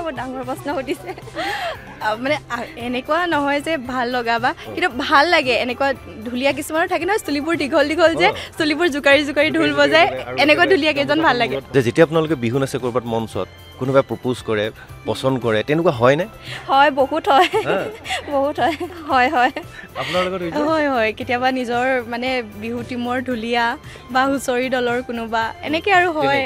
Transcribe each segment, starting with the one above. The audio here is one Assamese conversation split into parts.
বহুত ডাঙৰ প্ৰশ্ন সুধিছে মানে এনেকুৱা নহয় যে ভাল লগা বা কিন্তু ভাল লাগে এনেকুৱা ঢুলীয়া কিছুমানৰ থাকে নহয় চুলিবোৰ দীঘল দীঘল যে চুলিবোৰ জোকাৰি জোকাৰি ঢোল বজায় এনেকুৱা ঢুলীয়া কেইজন ভাল লাগে যে যেতিয়া আপোনালোকে বিহু নাচে ক'ৰবাত মঞ্চত কোনোবাই প্ৰপ'জ কৰে পচন্দ কৰে তেনেকুৱা হয়নে হয় বহুত হয় বহুত হয় হয় হয় আপোনাৰ লগত হয় হয় কেতিয়াবা নিজৰ মানে বিহু টিমৰ ঢুলীয়া বা হুঁচৰি দলৰ কোনোবা এনেকৈ আৰু হয়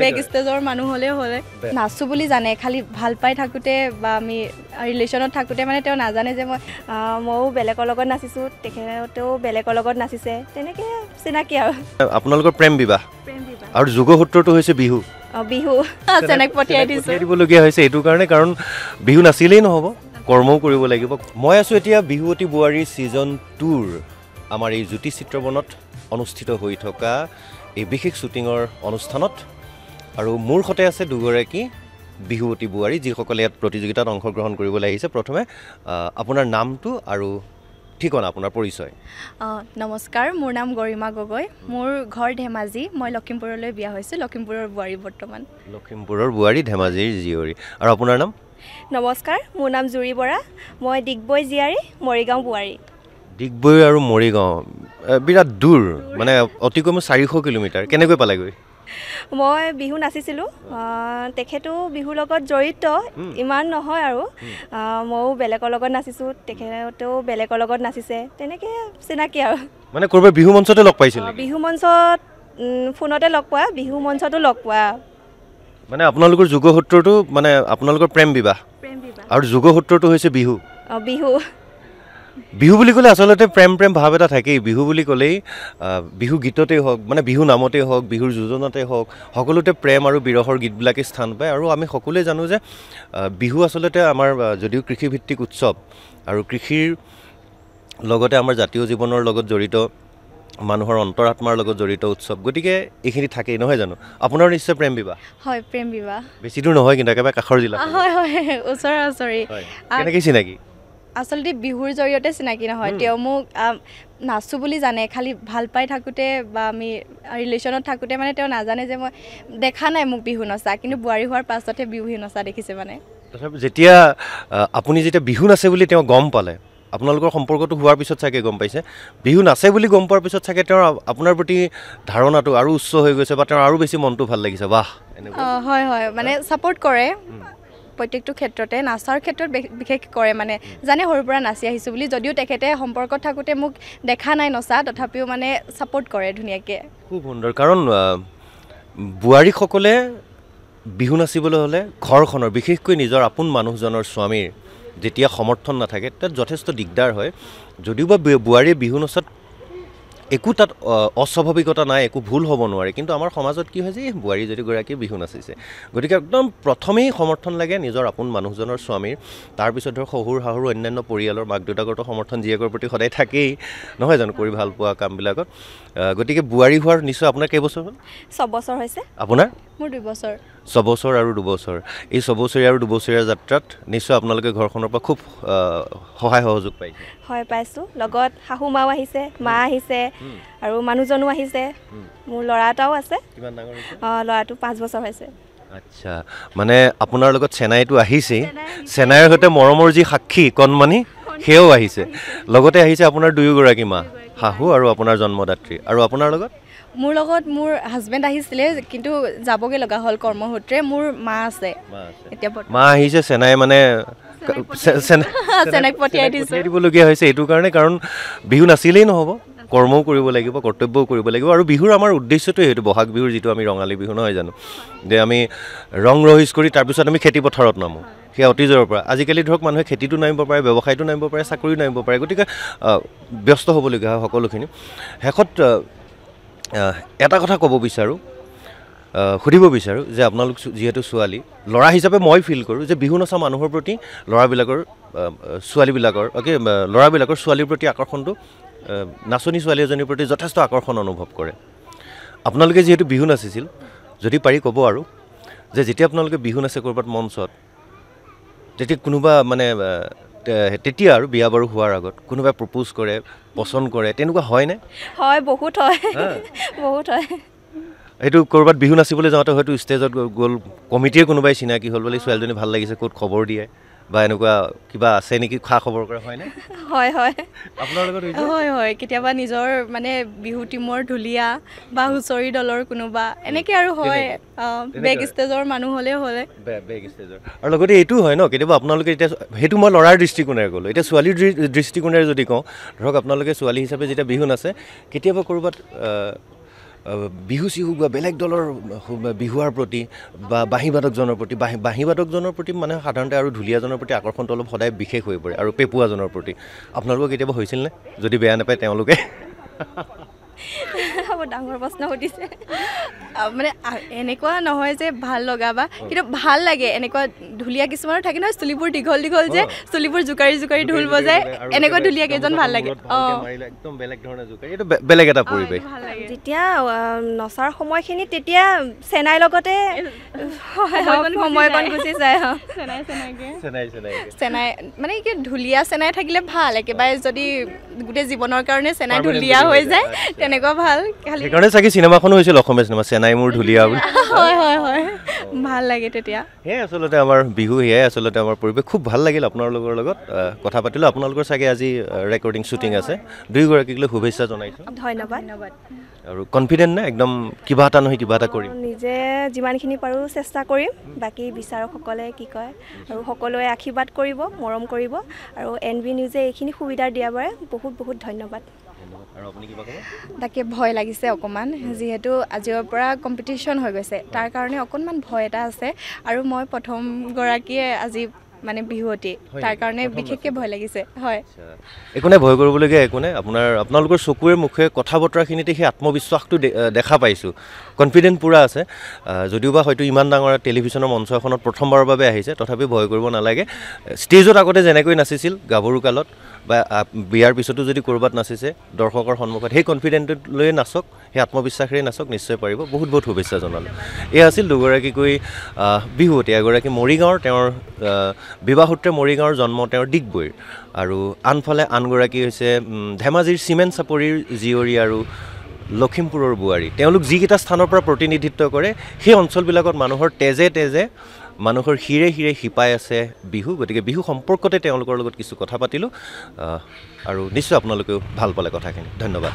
বেক ষ্টেজৰ মানুহ হ'লেও হ'লে নাচোঁ বুলি জানে খালি ভাল পাই থাকোঁতে বা আমি ৰিলেশ্যনত থাকোঁতে মানে তেওঁ নাজানে যে ময়ো বেলেগৰ লগত নাচিছোঁ তেখেতেও বেলেগৰ লগত নাচিছে তেনেকৈ চিনাকি আৰু আপোনালোকৰ প্ৰেম বিবাহ আৰু যোগসূত্ৰটো হৈছে বিহু বিহু চেনেক পঠিয়াই দিছোঁ দিবলগীয়া হৈছে এইটো কাৰণে কাৰণ বিহু নাচিলেই নহ'ব কৰ্মও কৰিব লাগিব মই আছোঁ এতিয়া বিহুৱতী বোৱাৰী ছিজন 2ৰ আমাৰ এই জ্যোতি চিত্ৰবনত অনুষ্ঠিত হৈ থকা এই বিশেষ শ্বুটিঙৰ অনুষ্ঠানত আৰু মোৰ সৈতে আছে দুগৰাকী বিহুৱতী বোৱাৰী যিসকলে ইয়াত প্ৰতিযোগিতাত অংশগ্ৰহণ কৰিবলৈ আহিছে প্ৰথমে আপোনাৰ নামটো আৰু ঠিকনা আপোনাৰ পৰিচয় নমস্কাৰ মোৰ নাম গৰিমা গগৈ মোৰ ঘৰ ধেমাজি মই লখিমপুৰলৈ বিয়া হৈছোঁ লখিমপুৰৰ বোৱাৰী বৰ্তমান লখিমপুৰৰ বোৱাৰী ধেমাজিৰ জীয়ৰী আৰু আপোনাৰ নাম নমস্কাৰ মোৰ নাম জুৰি বৰা মই ডিগবৈ জীয়াৰী মৰিগাঁও বোৱাৰী ডিগবৈ আৰু মৰিগাঁও বিৰাট দূৰ মানে অতি কমেও 400 কিলোমিটাৰ কেনেকৈ পালেগৈ মই বিহু নাচিছিলোঁ তেখেতো বিহুৰ লগত জড়িত ইমান নহয় আৰু ময়ো বেলেগৰ লগত নাচিছোঁ তেখেতেও বেলেগৰ লগত নাচিছে তেনেকৈ চিনাকি আৰু মানে ক'ৰবাত বিহু মঞ্চতে লগ পাইছিল বিহু মঞ্চত ফোনতে লগ পোৱা বিহু মঞ্চতো লগ পোৱা মানে আপোনালোকৰ যোগসূত্ৰটো মানে আপোনালোকৰ প্ৰেম বিবাহ আৰু যোগসূত্ৰটো হৈছে বিহু বিহু বিহু বুলি ক'লে আচলতে প্ৰেম ভাৱ এটা থাকেই বিহু বুলি ক'লেই বিহু গীততেই হওক মানে বিহু নামতেই হওক বিহুৰ যোজনাতেই হওক সকলোতে প্ৰেম আৰু বিৰহৰ গীতবিলাকেই স্থান পায় আৰু আমি সকলোৱে জানো যে বিহু আচলতে আমাৰ যদিও কৃষিভিত্তিক উৎসৱ আৰু কৃষিৰ লগতে আমাৰ জাতীয় জীৱনৰ লগত জড়িত মানুহৰ অন্তৰাত্মাৰ লগত জড়িত উৎসৱ গতিকে এইখিনি থাকেই নহয় জানো আপোনাৰ নিশ্চয় প্ৰেম বিবাহ হয় প্ৰেম বিবাহ বেছি দূৰ নহয় কিন্তু একেবাৰে কাষৰ জিলা হয় হয় ওচৰা ওচৰি কেনেকৈ চিনাকি আচলতে বিহুৰ জৰিয়তে চিনাকি নহয় তেওঁ মোক নাচোঁ বুলি জানে খালি ভাল পাই থাকোঁতে বা আমি ৰিলেশ্যনত থাকোঁতে মানে তেওঁ নাজানে যে মই দেখা নাই মোক বিহু নচা কিন্তু বোৱাৰী হোৱাৰ পাছতহে বিহু নচা দেখিছে মানে তথাপি যেতিয়া আপুনি যেতিয়া বিহু নাচে বুলি তেওঁ গম পালে আপোনালোকৰ সম্পৰ্কটো হোৱাৰ পিছত চাগে গম পাইছে বিহু নাচে বুলি গম পোৱাৰ পিছত চাগে তেওঁৰ আপোনাৰ প্ৰতি ধাৰণাটো আৰু উচ্চ হৈ গৈছে বা তেওঁৰ আৰু বেছি মনটো ভাল লাগিছে বাহ হয় হয় মানে ছাপোৰ্ট কৰে প্ৰত্যেকটো ক্ষেত্ৰতে নাচাৰ ক্ষেত্ৰত বিশেষ কৰে মানে জানে সৰুৰ পৰা নাচি আহিছোঁ বুলি যদিও তেখেতে সম্পৰ্কত থাকোঁতে মোক দেখা নাই নচা তথাপিও মানে ছাপোৰ্ট কৰে ধুনীয়াকৈ খুব সুন্দৰ কাৰণ বোৱাৰীসকলে বিহু নাচিবলৈ হ'লে ঘৰখনৰ বিশেষকৈ নিজৰ আপোন মানুহজনৰ স্বামীৰ যেতিয়া সমৰ্থন নাথাকে তাত যথেষ্ট দিগদাৰ হয় যদিও বা বোৱাৰীয়ে বিহু নচাত একো তাত অস্বাভাৱিকতা নাই একো ভুল হ'ব নোৱাৰে কিন্তু আমাৰ সমাজত কি হয় যে বোৱাৰী যদি গৰাকী বিহু নাচিছে গতিকে একদম প্ৰথমেই সমৰ্থন লাগে নিজৰ আপোন মানুহজনৰ স্বামীৰ তাৰপিছত ধৰক শহুৰ শাহুৰ অন্যান্য পৰিয়ালৰ মাক দেউতাকৰতো সমৰ্থন জীয়েকৰ প্ৰতি সদায় থাকেই নহয় জানো কৰি ভাল পোৱা কামবিলাকত গতিকে বোৱাৰী হোৱাৰ নিশ্চয় আপোনাৰ কেইবছৰ হ'ল 6 বছৰ হৈছে আপোনাৰ মোৰ 2 বছৰ 6 বছৰ আৰু 2 বছৰ এই 6 বছৰীয়া আৰু 2 বছৰীয়া যাত্ৰাত নিশ্চয় আপোনালোকে ঘৰখনৰ পৰা খুব সহায় সহযোগ পাইছে হয় পাইছোঁ লগত শাহু মাও আহিছে মা আহিছে আৰু মানুহজনো আহিছে মোৰ ল'ৰা এটাও আছে কিমান ডাঙৰ হৈছে ল'ৰাটো 5 বছৰ হৈছে আচ্ছা মানে আপোনাৰ লগত চেনাইটো আহিছেই চেনাইৰ সৈতে মৰমৰ যি সাক্ষী কণমানি সেয়াও আহিছে লগতে আহিছে আপোনাৰ দুয়োগৰাকী মা শাহু আৰু আপোনাৰ জন্মদাত্ৰী আৰু আপোনাৰ লগত মোৰ লগত মোৰ হাজবেণ্ড আহিছিলে কিন্তু যাবগৈ লগা হ'ল কৰ্মসূত্ৰে মোৰ মা আছে এতিয়া মা আহিছে চেনাই মানে চেনাইক পঠিয়াই দিবলগীয়া হৈছে এইটো কাৰণে কাৰণ বিহু নাচিলেই নহ'ব কৰ্মও কৰিব লাগিব কৰ্তব্যও কৰিব লাগিব আৰু বিহুৰ আমাৰ উদ্দেশ্যটোৱে সেইটো বহাগ বিহুৰ যিটো আমি ৰঙালী বিহু নহয় জানো যে আমি ৰং ৰহিজ কৰি তাৰপিছত আমি খেতি পথাৰত নামো সেয়া অতীজৰ পৰা আজিকালি ধৰক মানুহে খেতিটো নামিব পাৰে ব্যৱসায়টো নামিব পাৰে চাকৰিও নামিব পাৰে গতিকে ব্যস্ত হ'বলগীয়া হয় সকলোখিনি শেষত এটা কথা ক'ব বিচাৰোঁ সুধিব বিচাৰোঁ যে আপোনালোক যিহেতু ছোৱালী ল'ৰা হিচাপে মই ফিল কৰোঁ যে বিহু নচা মানুহৰ প্ৰতি ল'ৰাবিলাকৰ ল'ৰাবিলাকৰ ছোৱালীৰ প্ৰতি আকৰ্ষণটো নাচনী ছোৱালী এজনীৰ প্ৰতি যথেষ্ট আকৰ্ষণ অনুভৱ কৰে আপোনালোকে যিহেতু বিহু নাচিছিল যদি পাৰি ক'ব আৰু যে যেতিয়া আপোনালোকে বিহু নাচে ক'ৰবাত মঞ্চত তেতিয়া কোনোবা মানে তেতিয়া আৰু বিয়া বাৰু হোৱাৰ আগত কোনোবাই প্ৰপ'জ কৰে পচন্দ কৰে তেনেকুৱা হয়নে হয় বহুত হয় বহুত হয় এইটো ক'ৰবাত বিহু নাচিবলৈ যাওঁতে হয়তো ষ্টেজত গ'ল কমিটিৰ কোনোবাই চিনাকি হ'ল বুলি ছোৱালীজনী ভাল লাগিছে ক'ত খবৰ দিয়ে বা এনেকুৱা কিবা আছে নেকি খা খবৰ কৰা হয়নে হয় হয় আপোনাৰ লগত হৈছে হয় হয় কেতিয়াবা নিজৰ মানে বিহু টীমৰ ঢুলীয়া বা হুঁচৰি দলৰ কোনোবা এনেকৈ আৰু হয় বেক ষ্টেজৰ মানুহ হ'লে বেক ষ্টেজৰ আৰু লগতে এইটো হয় ন কেতিয়াবা আপোনালোকে এতিয়া সেইটো মই ল'ৰাৰ দৃষ্টিকোণেৰে ক'লোঁ এতিয়া ছোৱালীৰ দৃষ্টিকোণেৰে যদি কওঁ ধৰক আপোনালোকে ছোৱালী হিচাপে যেতিয়া বিহু নাচে কেতিয়াবা ক'ৰবাত বিহু চিহু বা বেলেগ দলৰ বিহুৱাৰ প্ৰতি বা বাঁহী বাদকজনৰ প্ৰতি বাঁহী বাদকজনৰ প্ৰতি মানে সাধাৰণতে আৰু ঢুলীয়াজনৰ প্ৰতি আকৰ্ষণটো অলপ সদায় বিশেষ হৈ পৰে আৰু পেপুৱাজনৰ প্ৰতি আপোনালোকৰ কেতিয়াবা হৈছিল নে যদি বেয়া নাপায় তেওঁলোকে বহুত ডাঙৰ প্ৰশ্ন সুধিছে মানে এনেকুৱা নহয় যে ভাল লগা বা কিন্তু ভাল লাগে এনেকুৱা ঢুলীয়া কিছুমানৰ থাকে নহয় চুলিবোৰ দীঘল দীঘল যে চুলিবোৰ জোকাৰি জোকাৰি ঢোল বজায় এনেকুৱা ঢুলীয়া কেইজন ভাল লাগে একদম বেলেগ ধৰণে জোকাৰি এইটো বেলেগ এটা পৰিৱেশ যেতিয়া নচাৰ সময়খিনি তেতিয়া চেনাইৰ লগতে সময়কণ গুচি যায় চেনাই মানে কি ঢুলীয়া চেনাই থাকিলে ভাল একেবাৰে যদি গোটেই জীৱনৰ কাৰণে চেনাই ঢুলীয়া হৈ যায় তেনেকুৱা ভাল খালি সেইকাৰণে চাগে চিনেমাখনো হৈছিল অসমীয়া চিনেমা চেনাই মোৰ ঢুলীয়া বুলি হয় হয় হয় ভাল লাগে তেতিয়া সেয়াই আচলতে আমাৰ বিহু সেয়াই আচলতে আমাৰ পৰিৱেশ খুব ভাল লাগিল আপোনালোকৰ লগত কথা পাতিলোঁ আপোনালোকৰ চাগে আজি ৰেকৰ্ডিং শ্বুটিং আছে দুয়োগৰাকীক লৈ শুভেচ্ছা জনাইছোঁ ধন্যবাদ আৰু কনফিডেণ্ট নে একদম কিবা এটা নহয় কিবা এটা কৰিম নিজে যিমানখিনি পাৰোঁ চেষ্টা কৰিম বাকী বিচাৰকসকলে কি কয় আৰু সকলোৱে আশীৰ্বাদ কৰিব মৰম কৰিব আৰু NB নিউজে এইখিনি সুবিধা দিয়াৰ বাবে বহুত বহুত ধন্যবাদ তাকে ভয় লাগিছে অকণমান যিহেতু আজিৰ পৰা কম্পিটিশ্যন হৈ গৈছে তাৰ কাৰণে অকণমান ভয় এটা আছে আৰু মই প্ৰথমগৰাকীয়ে আজি মানে বিহুৱতী তাৰ কাৰণে বিশেষকৈ ভয় লাগিছে হয় একো নাই ভয় কৰিবলগীয়া একো নাই আপোনালোকৰ চকুৰে মুখে কথা বতৰাখিনিতে সেই আত্মবিশ্বাসটো দেখা পাইছোঁ কনফিডেণ্ট পূৰা আছে যদিওবা হয়তো ইমান ডাঙৰ টেলিভিশ্যনৰ মঞ্চ এখনত প্ৰথমবাৰৰ বাবে আহিছে তথাপি ভয় কৰিব নালাগে ষ্টেজত আগতে যেনেকৈ নাচিছিল গাভৰু কালত বা বিয়াৰ পিছতো যদি ক'ৰবাত নাচিছে দৰ্শকৰ সন্মুখত সেই কনফিডেণ্টটো লৈ নাচক সেই আত্মবিশ্বাসেৰে নাচক নিশ্চয় পাৰিব বহুত বহুত শুভেচ্ছা জনালোঁ এয়া আছিল দুগৰাকীকৈ বিহুৱতী এগৰাকী মৰিগাঁৱৰ তেওঁৰ বিবাহসূত্ৰে মৰিগাঁৱৰ জন্ম তেওঁৰ ডিগবৈৰ আৰু আনফালে আনগৰাকী হৈছে ধেমাজিৰ চিমেণ্ট চাপৰিৰ জীয়ৰী আৰু লখিমপুৰৰ বোৱাৰী তেওঁলোক যিকেইটা স্থানৰ পৰা প্ৰতিনিধিত্ব কৰে সেই অঞ্চলবিলাকত মানুহৰ তেজে তেজে মানুহৰ শিৰে শিৰে শিপাই আছে বিহু গতিকে বিহু সম্পৰ্কতে তেওঁলোকৰ লগত কিছু কথা পাতিলোঁ আৰু নিশ্চয় আপোনালোকেও ভাল পালে কথাখিনি ধন্যবাদ